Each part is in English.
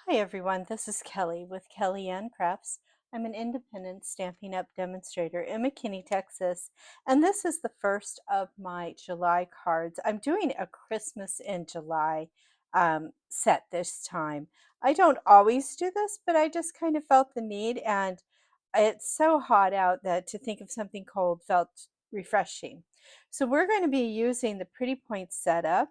Hi everyone, this is Kelly with Kelly Ann Crafts. I'm an independent Stampin' Up! Demonstrator in McKinney, Texas, and this is the first of my July cards. I'm doing a Christmas in July set this time. I don't always do this, but I just kind of felt the need, and it's so hot out that to think of something cold felt refreshing. So we're going to be using the Pretty Poinsettia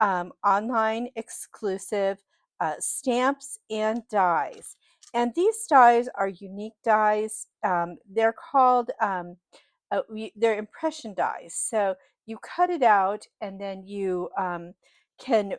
online exclusive stamps and dies. And these dies are unique dies. They're called, they're impression dies. So you cut it out and then you can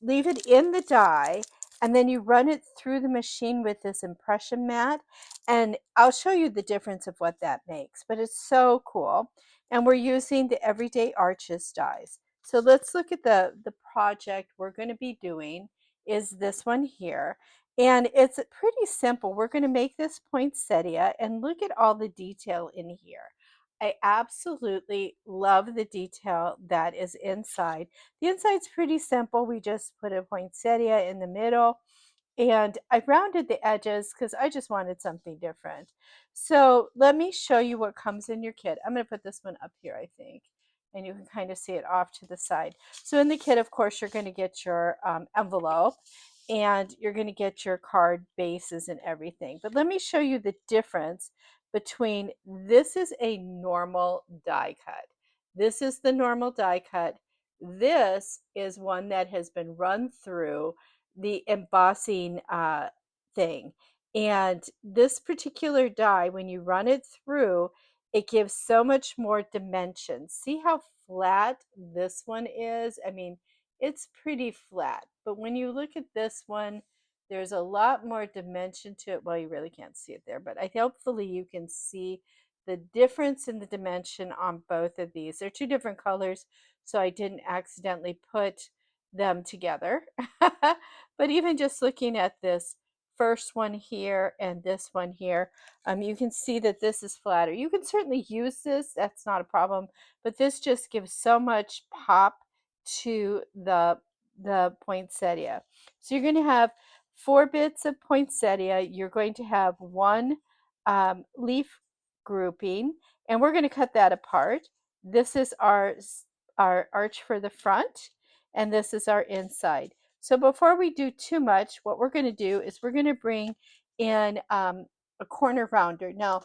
leave it in the die, and then you run it through the machine with this impression mat, and I'll show you the difference of what that makes, but it's so cool. And we're using the Everyday Arches dies. So let's look at the project we're going to be doing is this one here, and it's pretty simple. We're going to make this poinsettia, and look at all the detail in here. I absolutely love the detail that is inside. The inside's pretty simple. We just put a poinsettia in the middle, and I rounded the edges because I just wanted something different. So let me show you what comes in your kit. I'm going to put this one up here, I think, and you can kind of see it off to the side. So in the kit, of course, you're going to get your envelope, and you're going to get your card bases and everything. But let me show you the difference between this is a normal die cut. This is the normal die cut. This is one that has been run through the embossing thing. And this particular die, when you run it through, it gives so much more dimension. See how flat this one is? I mean, it's pretty flat. But when you look at this one, there's a lot more dimension to it. Well, you really can't see it there, but hopefully you can see the difference in the dimension on both of these. They're two different colors, so I didn't accidentally put them together. But even just looking at this first one here and this one here, you can see that this is flatter. You can certainly use this, that's not a problem, but this just gives so much pop to the poinsettia. So you're going to have 4 bits of poinsettia. You're going to have one leaf grouping, and we're going to cut that apart. This is our arch for the front, and this is our inside. So before we do too much, what we're going to do is we're going to bring in a corner rounder. Now,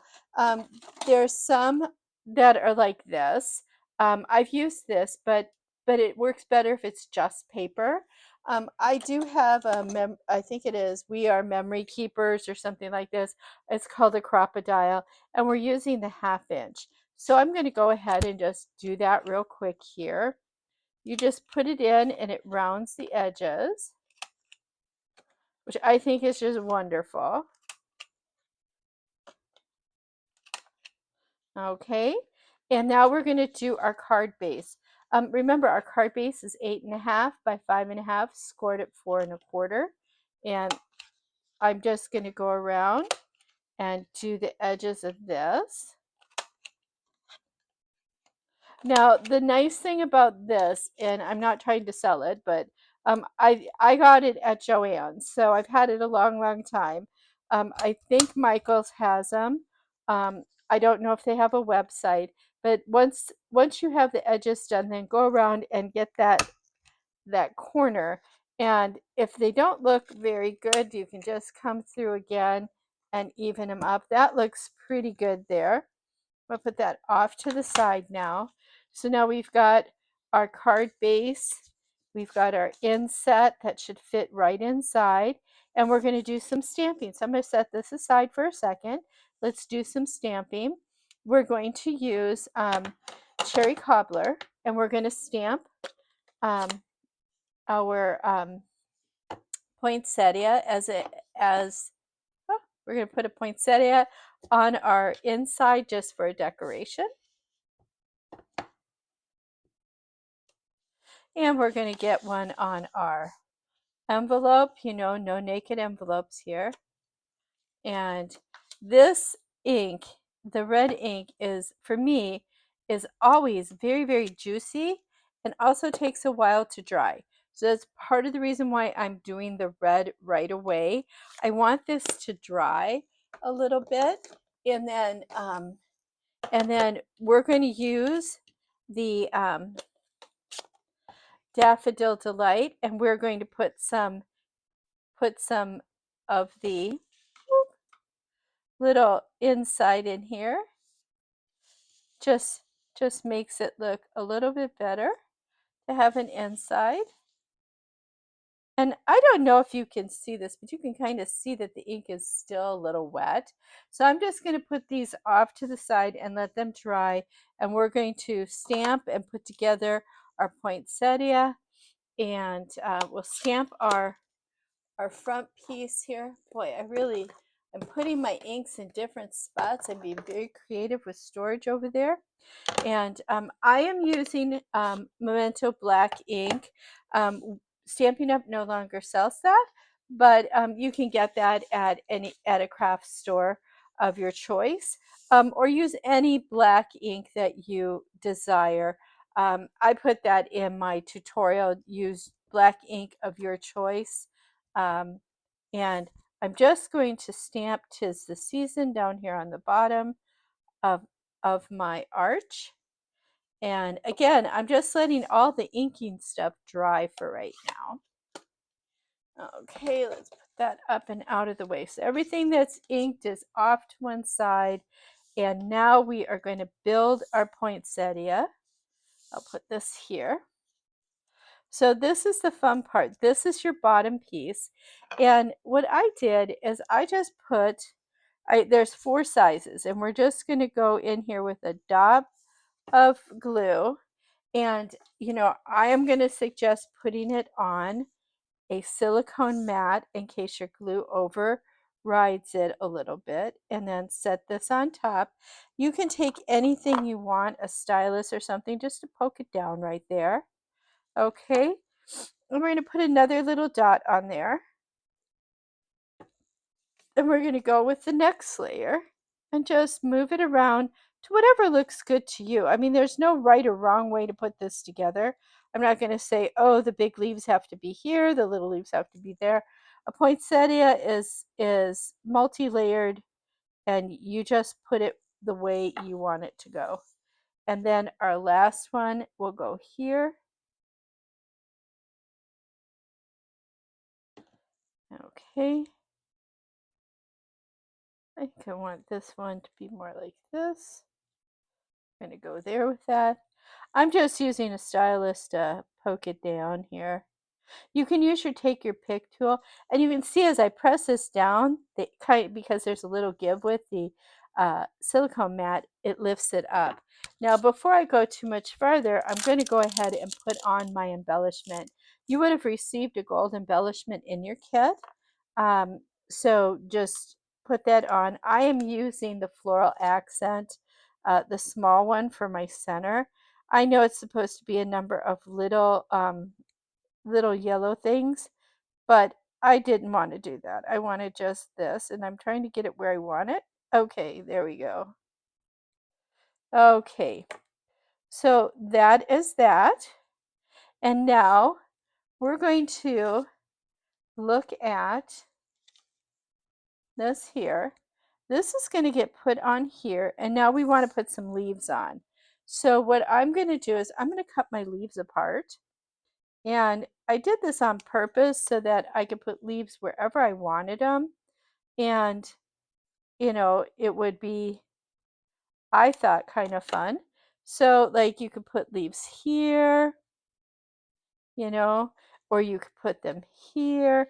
there's some that are like this. I've used this, but it works better if it's just paper. I do have I think it is We Are Memory Keepers or something like this. It's called a crocodile, and we're using the 1/2 inch. So I'm going to go ahead and just do that real quick here. You just put it in and it rounds the edges, which I think is just wonderful. Okay, and now we're going to do our card base. Remember, our card base is 8.5 by 5.5, scored at 4 1/4. And I'm just going to go around and do the edges of this. Now, the nice thing about this, and I'm not trying to sell it, but I got it at Joann's, so I've had it a long, long time. I think Michael's has them. I don't know if they have a website, but once you have the edges done, then go around and get that corner. And if they don't look very good, you can just come through again and even them up. That looks pretty good there. I'll put that off to the side now. So now we've got our card base. We've got our inset that should fit right inside. And we're going to do some stamping. So I'm going to set this aside for a second. Let's do some stamping. We're going to use cherry cobbler, and we're going to stamp our poinsettia as oh, we're going to put a poinsettia on our inside just for a decoration. And we're going to get one on our envelope. You know, no naked envelopes here. And this ink, the red ink, is, for me, is always very, very juicy and also takes a while to dry. So that's part of the reason why I'm doing the red right away. I want this to dry a little bit, and then we're going to use the Daffodil Delight, and we're going to put some of the little inside in here. Just makes it look a little bit better to have an inside. And I don't know if you can see this, but you can kind of see that the ink is still a little wet. So I'm just going to put these off to the side and let them dry. And we're going to stamp and put together our poinsettia. And we'll stamp our front piece here. Boy, I'm putting my inks in different spots. I'm being very creative with storage over there. And I am using Memento Black ink. Stampin' Up! No longer sells that, but you can get that at a craft store of your choice, or use any black ink that you desire. I put that in my tutorial. Use black ink of your choice, and I'm just going to stamp "'Tis the Season" down here on the bottom of my arch. And again, I'm just letting all the inking stuff dry for right now. Okay, let's put that up and out of the way. So everything that's inked is off to one side. And now we are going to build our poinsettia. I'll put this here. So this is the fun part. This is your bottom piece. And what I did is I just put, there's 4 sizes, and we're just going to go in here with a dab of glue. And, I am going to suggest putting it on a silicone mat in case your glue overrides it a little bit, and then set this on top. You can take anything you want, a stylus or something, just to poke it down right there. Okay, and we're going to put another little dot on there. And we're going to go with the next layer and just move it around to whatever looks good to you. I mean, there's no right or wrong way to put this together. I'm not going to say, oh, the big leaves have to be here, the little leaves have to be there. A poinsettia is multi-layered, and you just put it the way you want it to go. And then our last one will go here. Okay. I think I want this one to be more like this. I'm going to go there with that. I'm just using a stylus to poke it down here. You can use your take your pick tool, and you can see as I press this down, because there's a little give with the silicone mat, it lifts it up. Now, before I go too much further, I'm going to go ahead and put on my embellishment. You would have received a gold embellishment in your kit, so just put that on. I am using the Floral Accent, the small one for my center. I know it's supposed to be a number of little yellow things, but I didn't want to do that. I wanted just this, and I'm trying to get it where I want it. Okay, there we go. Okay, so that is that. And now we're going to look at this here. This is going to get put on here, and now we want to put some leaves on. So what I'm going to do is I'm going to cut my leaves apart. And I did this on purpose so that I could put leaves wherever I wanted them. And, it would be, I thought, kind of fun. So, like, you could put leaves here, you know, or you could put them here.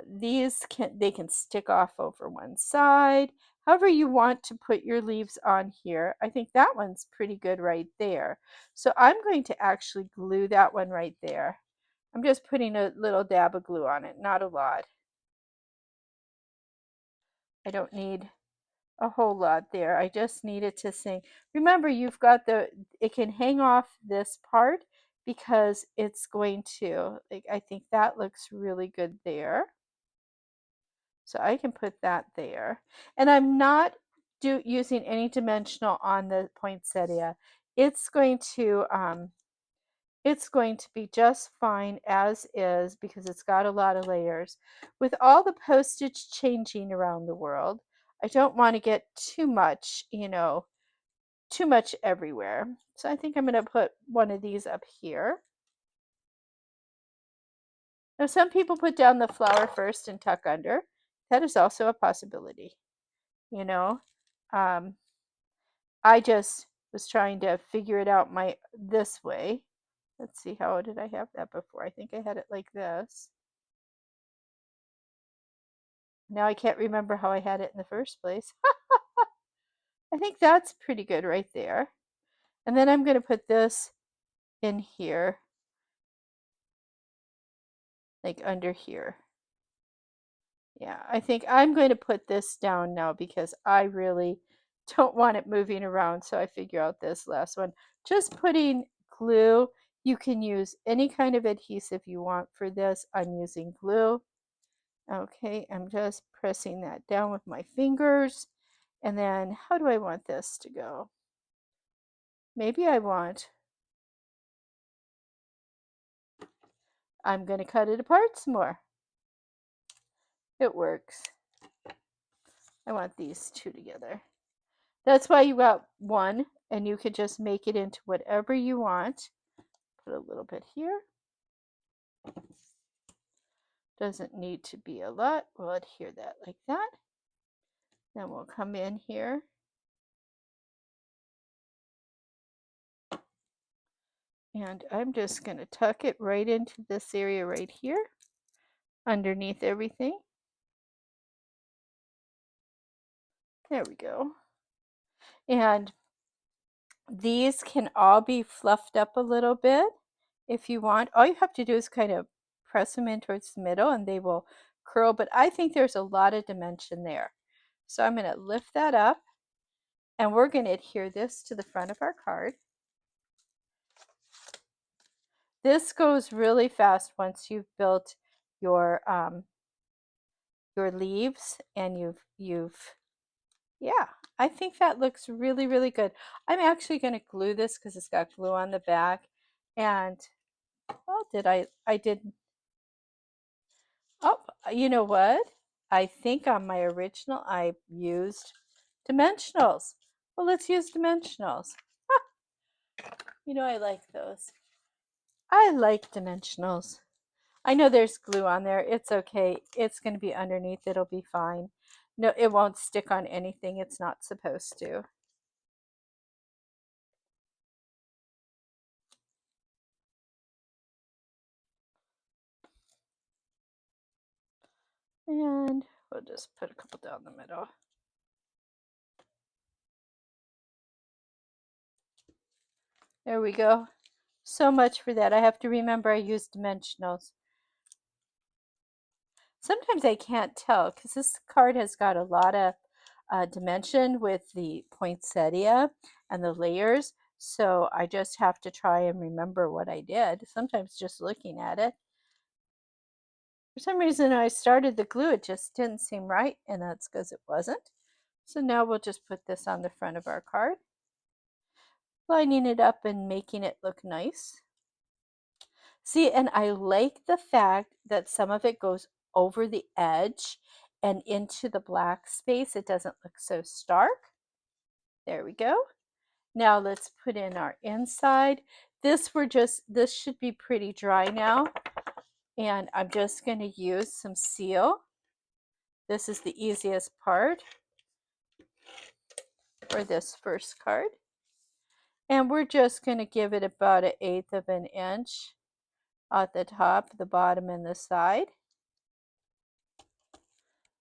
These they can stick off over one side. However you want to put your leaves on here. I think that one's pretty good right there. So I'm going to actually glue that one right there. I'm just putting a little dab of glue on it, not a lot. I don't need a whole lot there. I just need it to sing. Remember, you've got it can hang off this part because it's going to, like, I think that looks really good there. So I can put that there. And I'm not using any dimensional on the poinsettia. It's going to it's going to be just fine as is because it's got a lot of layers. With all the postage changing around the world, I don't want to get too much, too much everywhere. So I think I'm going to put one of these up here. Now, some people put down the flower first and tuck under. That is also a possibility. You know, um, I just was trying to figure it out this way. Let's see, how did I have that before? I think I had it like this. Now I can't remember how I had it in the first place. I think that's pretty good right there. And then I'm going to put this in here, like under here. Yeah, I think I'm going to put this down now because I really don't want it moving around. So I figure out this last one. Just putting glue. You can use any kind of adhesive you want for this. I'm using glue. Okay, I'm just pressing that down with my fingers. And then how do I want this to go? Maybe I'm going to cut it apart some more. It works. I want these two together. That's why you got one, and you could just make it into whatever you want. Put a little bit here. Doesn't need to be a lot. We'll adhere that like that. Then we'll come in here. And I'm just going to tuck it right into this area right here, underneath everything. There we go. And these can all be fluffed up a little bit if you want. All you have to do is kind of press them in towards the middle and they will curl, but I think there's a lot of dimension there. So I'm going to lift that up and we're going to adhere this to the front of our card. This goes really fast once you've built your leaves and yeah, I think that looks really, really good. I'm actually going to glue this because it's got glue on the back. And, well, I didn't. Oh, you know what? I think on my original I used dimensionals. Well, let's use dimensionals. I like those. I like dimensionals. I know there's glue on there. It's okay. It's going to be underneath. It'll be fine. No, it won't stick on anything. It's not supposed to. And we'll just put a couple down the middle. There we go. So much for that. I have to remember I use dimensionals. Sometimes I can't tell because this card has got a lot of dimension with the poinsettia and the layers. So I just have to try and remember what I did. Sometimes just looking at it. For some reason, I started the glue. It just didn't seem right, and that's because it wasn't. So now we'll just put this on the front of our card, lining it up and making it look nice. See, and I like the fact that some of it goes over the edge and into the black space. It doesn't look so stark. There we go. Now let's put in our inside. This should be pretty dry now. And I'm just going to use some seal. This is the easiest part for this first card. And we're just going to give it about 1/8 of an inch at the top, the bottom, and the side.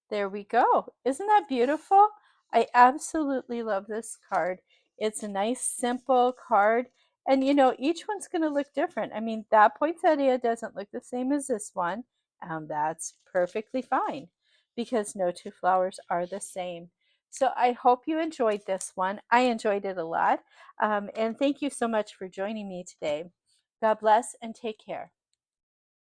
There we go. Isn't that beautiful? I absolutely love this card. It's a nice, simple card. And each one's going to look different. I mean, that poinsettia doesn't look the same as this one. And that's perfectly fine because no two flowers are the same. So I hope you enjoyed this one. I enjoyed it a lot. And thank you so much for joining me today. God bless and take care.